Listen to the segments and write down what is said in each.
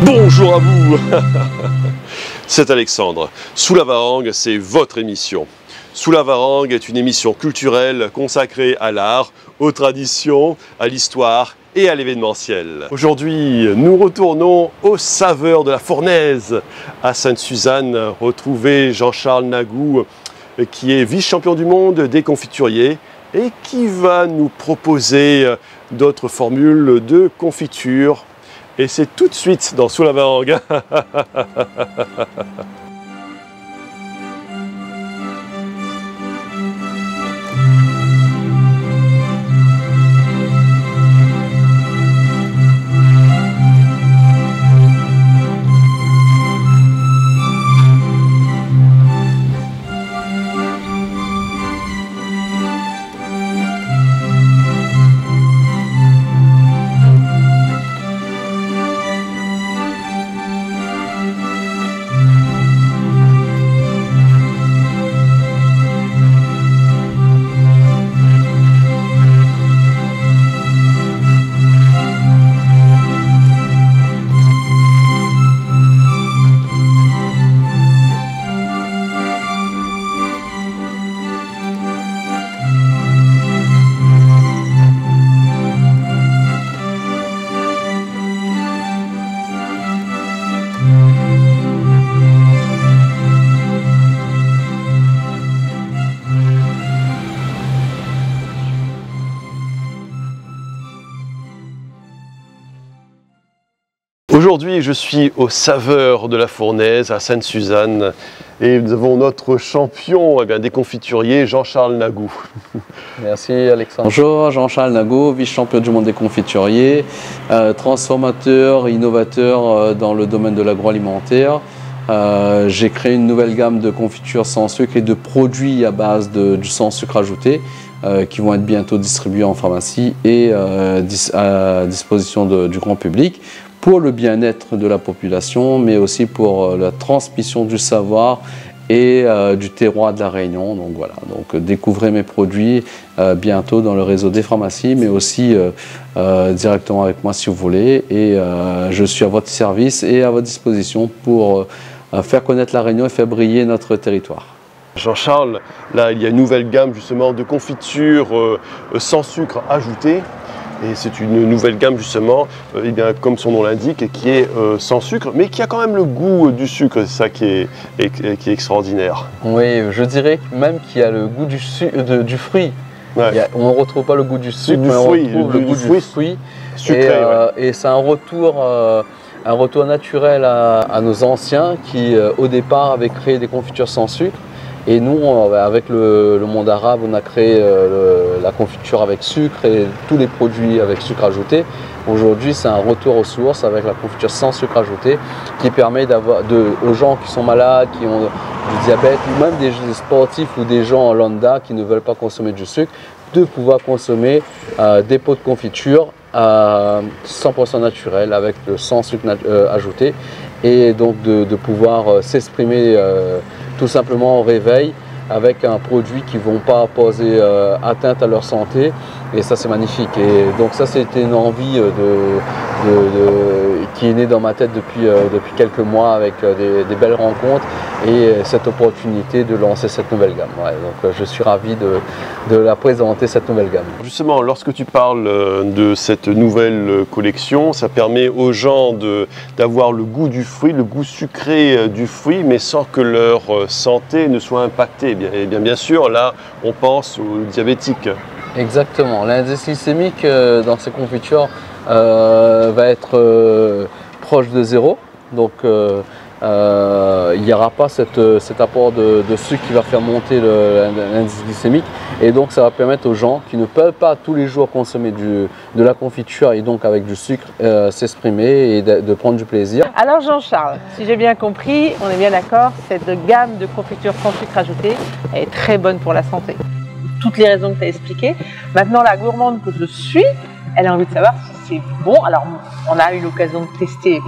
Bonjour à vous. C'est Alexandre. Sous la Varangue, c'est votre émission. Sous la Varangue est une émission culturelle consacrée à l'art, aux traditions, à l'histoire et à l'événementiel. Aujourd'hui, nous retournons aux saveurs de la Fournaise à Sainte-Suzanne, retrouver Jean-Charles Nagou, qui est vice-champion du monde des confituriers et qui va nous proposer d'autres formules de confiture. Et c'est tout de suite dans Sous la Varangue. Aujourd'hui, je suis aux saveurs de la Fournaise à Sainte-Suzanne et nous avons notre champion des confituriers, Jean-Charles Nagou. Merci Alexandre. Bonjour, Jean-Charles Nagou, vice-champion du monde des confituriers, transformateur, innovateur dans le domaine de l'agroalimentaire. J'ai créé une nouvelle gamme de confitures sans sucre et de produits à base du sans sucre ajouté qui vont être bientôt distribués en pharmacie et à disposition du grand public, pour le bien-être de la population, mais aussi pour la transmission du savoir et du terroir de la Réunion. Donc voilà, donc découvrez mes produits bientôt dans le réseau des pharmacies, mais aussi directement avec moi si vous voulez. Et je suis à votre service et à votre disposition pour faire connaître la Réunion et faire briller notre territoire. Jean-Charles, là il y a une nouvelle gamme justement de confitures sans sucre ajouté. Et c'est une nouvelle gamme justement, comme son nom l'indique, qui est sans sucre, mais qui a quand même le goût du sucre. C'est ça qui est extraordinaire. Oui, je dirais même qu'il y a le goût du fruit. Ouais. On ne retrouve pas le goût du sucre, mais on retrouve le goût du fruit. Sucré, et c'est un retour naturel à nos anciens qui, au départ, avaient créé des confitures sans sucre. Et nous, avec le monde arabe, on a créé la confiture avec sucre et tous les produits avec sucre ajouté. Aujourd'hui, c'est un retour aux sources avec la confiture sans sucre ajouté qui permet aux gens qui sont malades, qui ont du diabète, ou même des sportifs ou des gens lambda qui ne veulent pas consommer du sucre, de pouvoir consommer des pots de confiture 100% naturels avec le sans sucre ajouté et donc de pouvoir s'exprimer tout simplement au réveil avec un produit qui ne vont pas poser atteinte à leur santé, et ça c'est magnifique. Et donc ça c'était une envie qui est née dans ma tête depuis quelques mois avec des belles rencontres et cette opportunité de lancer cette nouvelle gamme. Ouais, donc je suis ravi de la présenter, cette nouvelle gamme. Justement, lorsque tu parles de cette nouvelle collection, ça permet aux gens d'avoir le goût du fruit, le goût sucré du fruit, mais sans que leur santé ne soit impactée. Et bien sûr, là, on pense aux diabétiques. Exactement. L'indice glycémique dans ces confitures va être proche de 0. Donc, il n'y aura pas cet apport de sucre qui va faire monter l'indice glycémique. Et donc, ça va permettre aux gens qui ne peuvent pas tous les jours consommer de la confiture et donc avec du sucre s'exprimer et de prendre du plaisir. Alors Jean-Charles, si j'ai bien compris, on est bien d'accord, cette gamme de confitures sans sucre ajouté est très bonne pour la santé. Toutes les raisons que tu as expliquées. Maintenant, la gourmande que je suis, elle a envie de savoir si c'est bon. Alors, on a eu l'occasion de tester.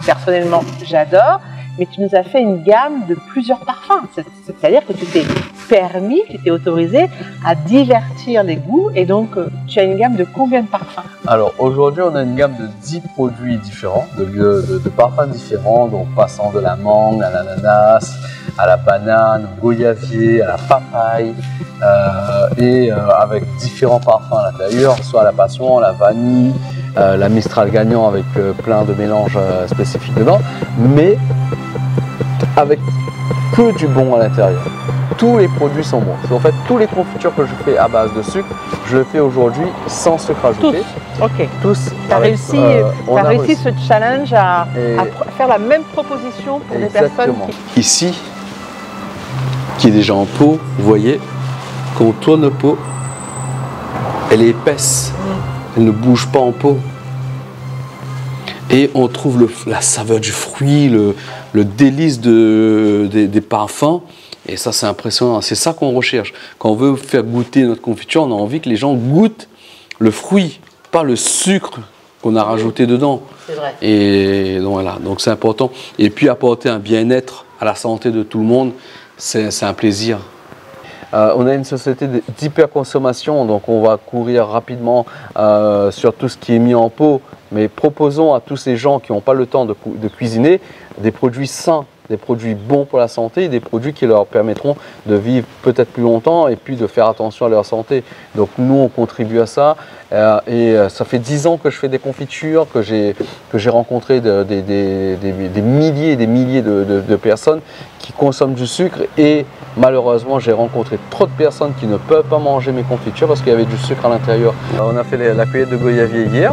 Personnellement, j'adore. mais tu nous as fait une gamme de plusieurs parfums. C'est-à-dire que tu t'es permis, tu t'es autorisé à divertir les goûts, et donc tu as une gamme de combien de parfums? Alors aujourd'hui, on a une gamme de 10 produits différents, de parfums différents, donc passant de la mangue à l'ananas, à la banane, au goyavier, à la papaye, avec différents parfums à l'intérieur, soit la passion, la vanille, la Mistral gagnant avec plein de mélanges spécifiques dedans, mais avec que du bon à l'intérieur. Tous les produits sont bons. En fait, tous les confitures que je fais à base de sucre, je le fais aujourd'hui sans sucre ajouté. Tous. Ok. Tous. Tu as réussi ce challenge à faire la même proposition pour des personnes qui... Ici, qui est déjà en pot, vous voyez, quand on tourne le pot, elle est épaisse, elle ne bouge pas en pot. Et on trouve la saveur du fruit, le délice des parfums. Et ça, c'est impressionnant. C'est ça qu'on recherche. Quand on veut faire goûter notre confiture, on a envie que les gens goûtent le fruit, pas le sucre qu'on a rajouté dedans. C'est vrai. Et donc voilà, donc c'est important. Et puis apporter un bien-être à la santé de tout le monde, c'est un plaisir. On a une société d'hyperconsommation, donc on va courir rapidement sur tout ce qui est mis en pot, mais proposons à tous ces gens qui n'ont pas le temps de cuisiner des produits sains, des produits bons pour la santé, des produits qui leur permettront de vivre peut-être plus longtemps et puis de faire attention à leur santé. Donc nous, on contribue à ça. Et ça fait 10 ans que je fais des confitures, que j'ai rencontré des milliers et des milliers de personnes qui consomment du sucre, et malheureusement j'ai rencontré trop de personnes qui ne peuvent pas manger mes confitures parce qu'il y avait du sucre à l'intérieur. On a fait la cueillette de goyavier hier,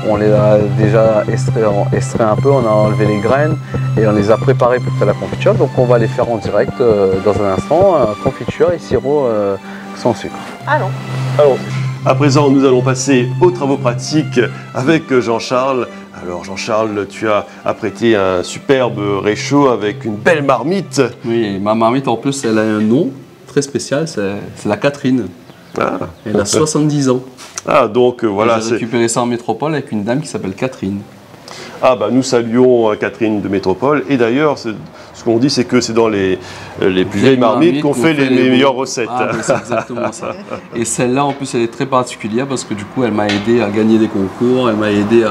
on les a déjà extraits un peu, on a enlevé les graines et on les a préparés pour faire la confiture, donc on va les faire en direct dans un instant, confiture et sirop sans sucre. Allons. Allons. À présent, nous allons passer aux travaux pratiques avec Jean-Charles. Alors Jean-Charles, tu as apprêté un superbe réchaud avec une belle marmite. Oui, ma marmite en plus, elle a un nom très spécial, c'est la Catherine. Ah. Elle a 70 ans. Ah, donc voilà. J'ai récupéré ça en métropole avec une dame qui s'appelle Catherine. Ah bah nous saluons Catherine de Métropole, et d'ailleurs ce qu'on dit c'est que c'est dans les plus vieilles marmites qu'on fait les meilleures recettes. Ah, c'est exactement ça. Et celle-là en plus elle est très particulière parce que du coup elle m'a aidé à gagner des concours, elle m'a aidé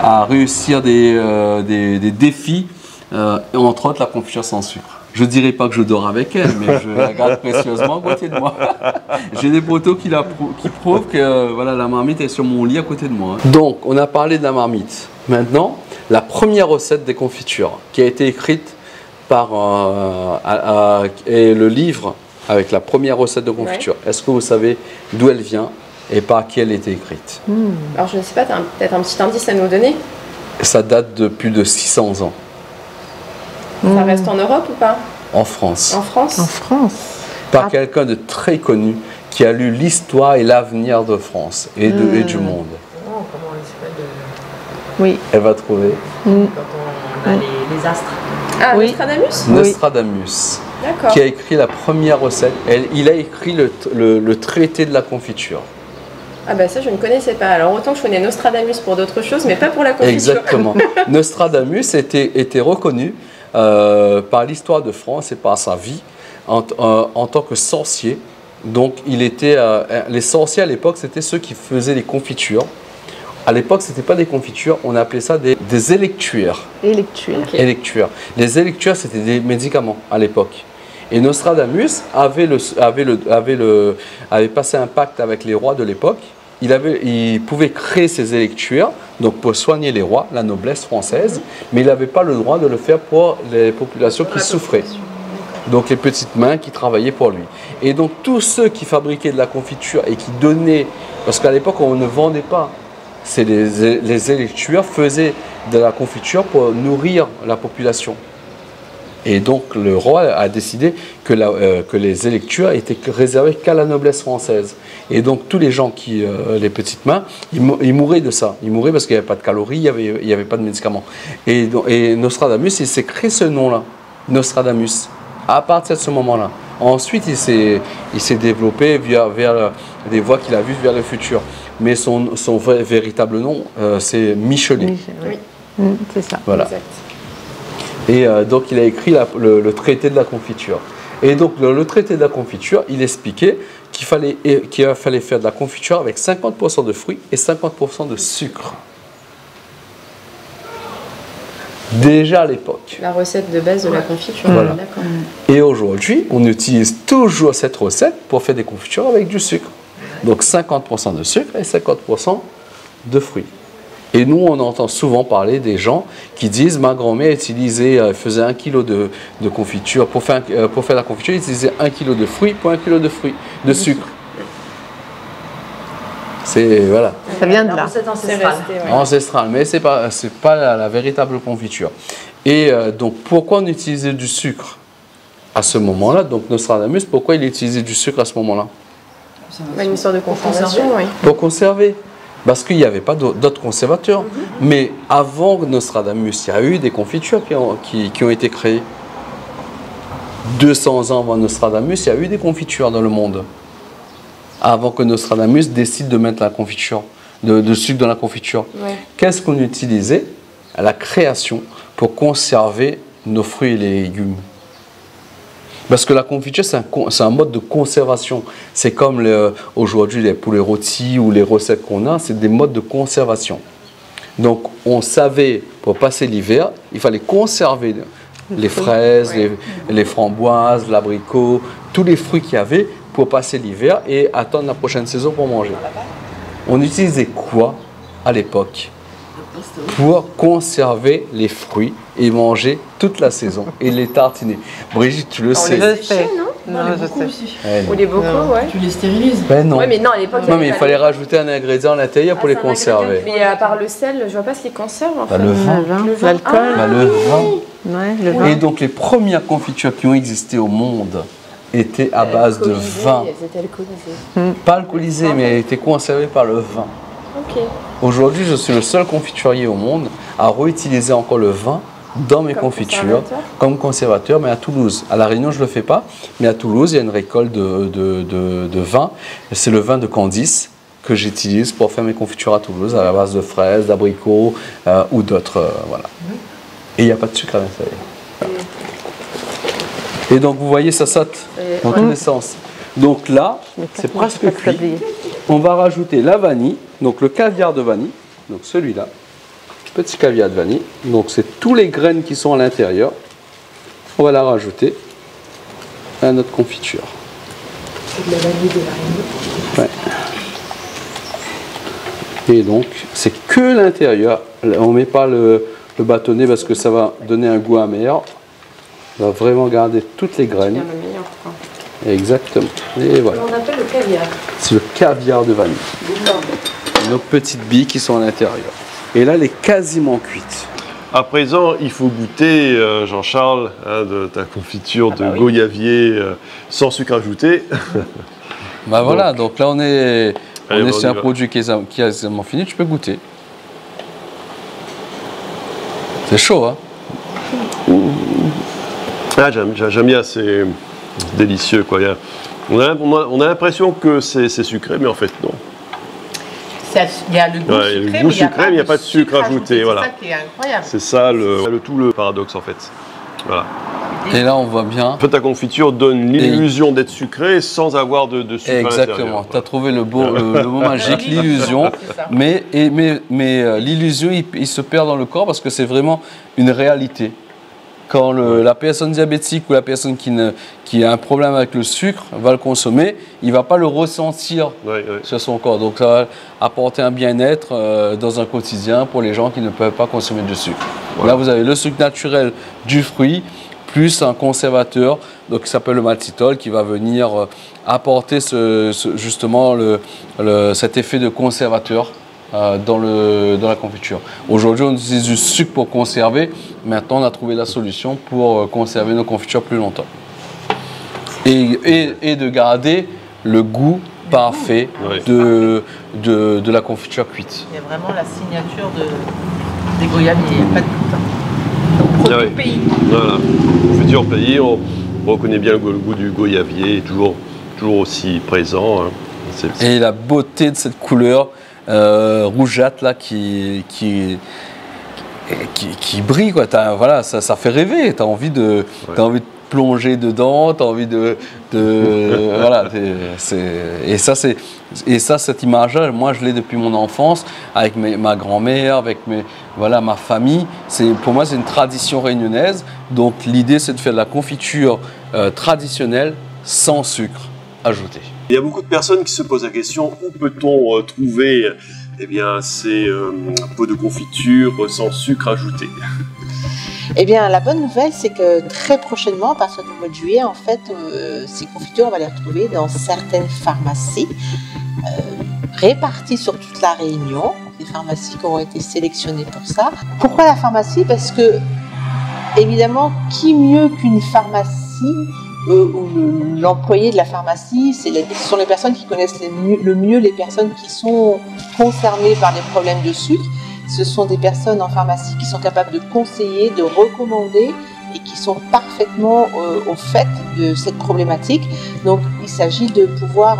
à réussir des défis, entre autres la confiture sans sucre. Je ne dirais pas que je dors avec elle, mais je la garde précieusement à côté de moi. J'ai des photos qui prouvent que voilà, la marmite est sur mon lit à côté de moi. Donc, on a parlé de la marmite. Maintenant, la première recette des confitures qui a été écrite par et le livre avec la première recette de confiture. Ouais. Est-ce que vous savez d'où elle vient et par qui elle a été écrite? Alors, je ne sais pas, tu as peut-être un petit indice à nous donner? Ça date de plus de 600 ans. Ça reste en Europe ou pas? En France. En France? En France. Par quelqu'un de très connu qui a lu l'histoire et l'avenir de France et du monde. Oh, comment on s'appelle Oui. Elle va trouver. Quand on a les astres. Ah, oui. Nostradamus? Nostradamus. D'accord. Qui a écrit la première recette. Il a écrit le traité de la confiture. Ah bah ça je ne connaissais pas. Alors autant que je connais Nostradamus pour d'autres choses, mais pas pour la confiture. Exactement. Nostradamus était reconnu par l'histoire de France et par sa vie en tant que sorcier. Donc les sorciers à l'époque c'était ceux qui faisaient les confitures. À l'époque c'était pas des confitures, on appelait ça des électuaires. Électuaires. Okay. Électuaires. Les électuaires c'était des médicaments à l'époque. Et Nostradamus avait passé un pacte avec les rois de l'époque. Il pouvait créer ces électuaires, donc pour soigner les rois, la noblesse française, mais il n'avait pas le droit de le faire pour les populations qui souffraient. Donc les petites mains qui travaillaient pour lui. Et donc tous ceux qui fabriquaient de la confiture et qui donnaient, parce qu'à l'époque on ne vendait pas, les électuaires faisaient de la confiture pour nourrir la population. Et donc le roi a décidé que les électuaires étaient réservées qu'à la noblesse française. Et donc tous les gens les petites mains, ils mouraient de ça. Ils mouraient parce qu'il n'y avait pas de calories, il n'y avait pas de médicaments. Et Nostradamus, il s'est créé ce nom-là, Nostradamus, à partir de ce moment-là. Ensuite, il s'est développé vers des voies qu'il a vues vers le futur. Mais son véritable nom, c'est Michelet. Oui, c'est ça. Voilà. Exact. Et donc il a écrit le traité de la confiture. Et donc le traité de la confiture, il expliquait qu'il fallait faire de la confiture avec 50% de fruits et 50% de sucre. Déjà à l'époque. La recette de base de la confiture. Voilà. D'accord. Et aujourd'hui, on utilise toujours cette recette pour faire des confitures avec du sucre. Donc 50% de sucre et 50% de fruits. Et nous, on entend souvent parler des gens qui disent ma grand-mère faisait 1 kg de confiture. Pour faire la confiture, elle utilisait 1 kg de fruits pour 1 kg de sucre. C'est voilà. Ça vient de là. C'est resté, ouais. Ancestrale, mais c'est pas la véritable confiture. Et donc pourquoi on utilisait du sucre à ce moment-là? Donc Nostradamus, pourquoi il utilisait du sucre à ce moment-là? Une histoire de conservation, oui. Pour conserver. Parce qu'il n'y avait pas d'autres conservateurs. Mais avant Nostradamus, il y a eu des confitures qui ont été créées. 200 ans avant Nostradamus, il y a eu des confitures dans le monde. Avant que Nostradamus décide de mettre la confiture, de sucre dans la confiture. Ouais. Qu'est-ce qu'on utilisait à la création pour conserver nos fruits et les légumes? Parce que la confiture, c'est un mode de conservation. C'est comme aujourd'hui les poulets rôtis ou les recettes qu'on a, c'est des modes de conservation. Donc on savait, pour passer l'hiver, il fallait conserver les fraises, les framboises, l'abricot, tous les fruits qu'il y avait pour passer l'hiver et attendre la prochaine saison pour manger. On utilisait quoi à l'époque pour conserver les fruits et manger toute la saison et les tartiner? Brigitte, tu le sais. On les séchait, non? Non, je sais. Ou les bocaux, ouais. Tu les stérilises? Ben non. Ouais, mais non, à l'époque, Non, mais il fallait rajouter un ingrédient à l'intérieur pour les conserver. Mais à part le sel, je vois pas ce qu'ils conservent en fait. Le vin. L'alcool. Le vin. Ouais, le vin. Et donc les premières confitures qui ont existé au monde étaient à base de vin. Elles étaient alcoolisées. Pas alcoolisées, mais elles étaient conservées par le vin. Ok. Aujourd'hui, je suis le seul confiturier au monde à réutiliser encore le vin dans mes confitures comme conservateur, mais à Toulouse. À La Réunion, je ne le fais pas, mais à Toulouse, il y a une récolte de vin. C'est le vin de Candice que j'utilise pour faire mes confitures à Toulouse, à la base de fraises, d'abricots ou d'autres. Voilà. Et il n'y a pas de sucre à l'intérieur. Et donc, vous voyez, ça saute dans tous les sens. Donc là, c'est presque cuit. On va rajouter la vanille, donc le caviar de vanille, donc celui-là, petit caviar de vanille. Donc c'est tous les graines qui sont à l'intérieur. On va la rajouter à notre confiture. C'est de la vanille de la Ouais. Et donc c'est que l'intérieur. On ne met pas le bâtonnet parce que ça va donner un goût amer. On va vraiment garder toutes les graines. C'est le meilleur, quoi. Exactement. Et voilà. On appelle le caviar. C'est le caviar de vanille. Nos petites billes qui sont à l'intérieur. Et là, elle est quasiment cuite. À présent, il faut goûter, Jean-Charles, de ta confiture de goyavier sans sucre ajouté. Bah voilà, donc là, on est sur un va. produit qui est quasiment fini. Tu peux goûter. C'est chaud, hein? Ah, j'aime bien, c'est délicieux, quoi. On a l'impression que c'est sucré, mais en fait, non. Il y a le goût Ouais, sucré, le goût sucré, mais il n'y a pas de sucre ajouté. Voilà. C'est ça qui est incroyable. C'est ça tout le paradoxe, en fait. Voilà. Et là, on voit bien. En fait, ta confiture donne l'illusion d'être sucrée sans avoir de sucre à l'intérieur. Exactement. Tu as trouvé le mot magique, l'illusion. Mais l'illusion, il se perd dans le corps parce que c'est vraiment une réalité. Quand la personne diabétique ou la personne qui a un problème avec le sucre va le consommer, il ne va pas le ressentir sur son corps. Donc ça va apporter un bien-être dans un quotidien pour les gens qui ne peuvent pas consommer de sucre. Voilà. Là, vous avez le sucre naturel du fruit, plus un conservateur donc, qui s'appelle le maltitol, qui va venir apporter justement cet effet de conservateur dans la confiture. Aujourd'hui, on utilise du sucre pour conserver. Maintenant, on a trouvé la solution pour conserver nos confitures plus longtemps. Et de garder le goût parfait de la confiture cuite. Il y a vraiment la signature des goyaviers, il n'y a pas de doute. Produit pays. Voilà. Confiture pays, on reconnaît bien le goût du goyavier, toujours aussi présent. Hein. Et la beauté de cette couleur rougeâtre là qui qui brille, quoi. Voilà, ça fait rêver. T'as envie de plonger dedans, t'as envie voilà. Et ça, cette image-là, moi, je l'ai depuis mon enfance, avec ma grand-mère, avec ma famille. Pour moi, c'est une tradition réunionnaise. Donc, l'idée, c'est de faire de la confiture traditionnelle sans sucre ajouté. Il y a beaucoup de personnes qui se posent la question, où peut-on trouver ces pots de confiture sans sucre ajouté? Eh bien, la bonne nouvelle, c'est que très prochainement, à partir du mois de juillet, en fait, ces confitures, on va les retrouver dans certaines pharmacies réparties sur toute la Réunion, des pharmacies qui ont été sélectionnées pour ça. Pourquoi la pharmacie? Parce que, évidemment, qui mieux qu'une pharmacie ou l'employé de la pharmacie, ce sont les personnes qui connaissent le mieux les personnes qui sont concernées par des problèmes de sucre. Ce sont des personnes en pharmacie qui sont capables de conseiller, de recommander et qui sont parfaitement au fait de cette problématique. Donc il s'agit de pouvoir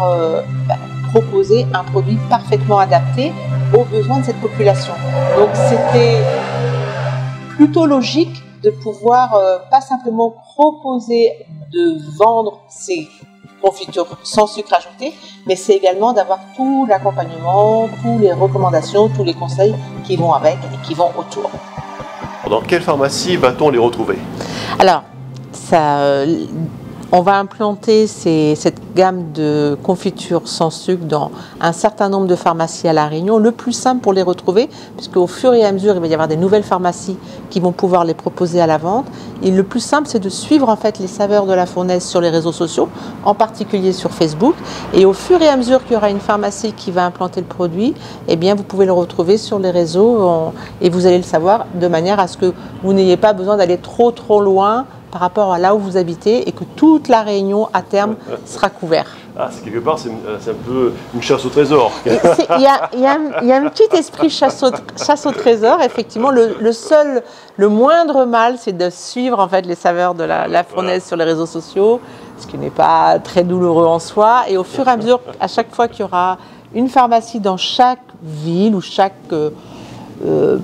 proposer un produit parfaitement adapté aux besoins de cette population. Donc c'était plutôt logique de pouvoir pas simplement proposer de vendre ces confitures sans sucre ajouté, mais c'est également d'avoir tout l'accompagnement, toutes les recommandations, tous les conseils qui vont avec et qui vont autour. Dans quelle pharmacie va-t-on les retrouver? Alors, on va implanter cette gamme de confitures sans sucre dans un certain nombre de pharmacies à La Réunion. Le plus simple pour les retrouver, puisque au fur et à mesure, il va y avoir des nouvelles pharmacies qui vont pouvoir les proposer à la vente. Et le plus simple, c'est de suivre en fait les saveurs de la fournaise sur les réseaux sociaux, en particulier sur Facebook. Et au fur et à mesure qu'il y aura une pharmacie qui va implanter le produit, eh bien, vous pouvez le retrouver sur les réseaux et vous allez le savoir de manière à ce que vous n'ayez pas besoin d'aller trop loin par rapport à là où vous habitez et que toute la Réunion, à terme, sera couverte. Ah, quelque part, c'est un peu une chasse au trésor. Il y a un petit esprit chasse au trésor. Effectivement, le moindre mal, c'est de suivre en fait les saveurs de la fournaise sur les réseaux sociaux, ce qui n'est pas très douloureux en soi. Et au fur et à mesure, à chaque fois qu'il y aura une pharmacie dans chaque ville ou chaque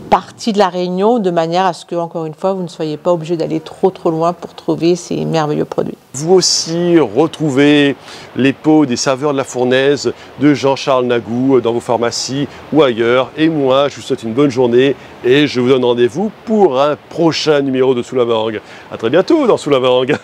partie de la Réunion, de manière à ce que, encore une fois, vous ne soyez pas obligé d'aller trop loin pour trouver ces merveilleux produits. Vous aussi retrouvez les pots des saveurs de la fournaise de Jean-Charles Nagou dans vos pharmacies ou ailleurs. Et moi, je vous souhaite une bonne journée et je vous donne rendez-vous pour un prochain numéro de Sous la Varangue. À très bientôt dans Sous la Varangue.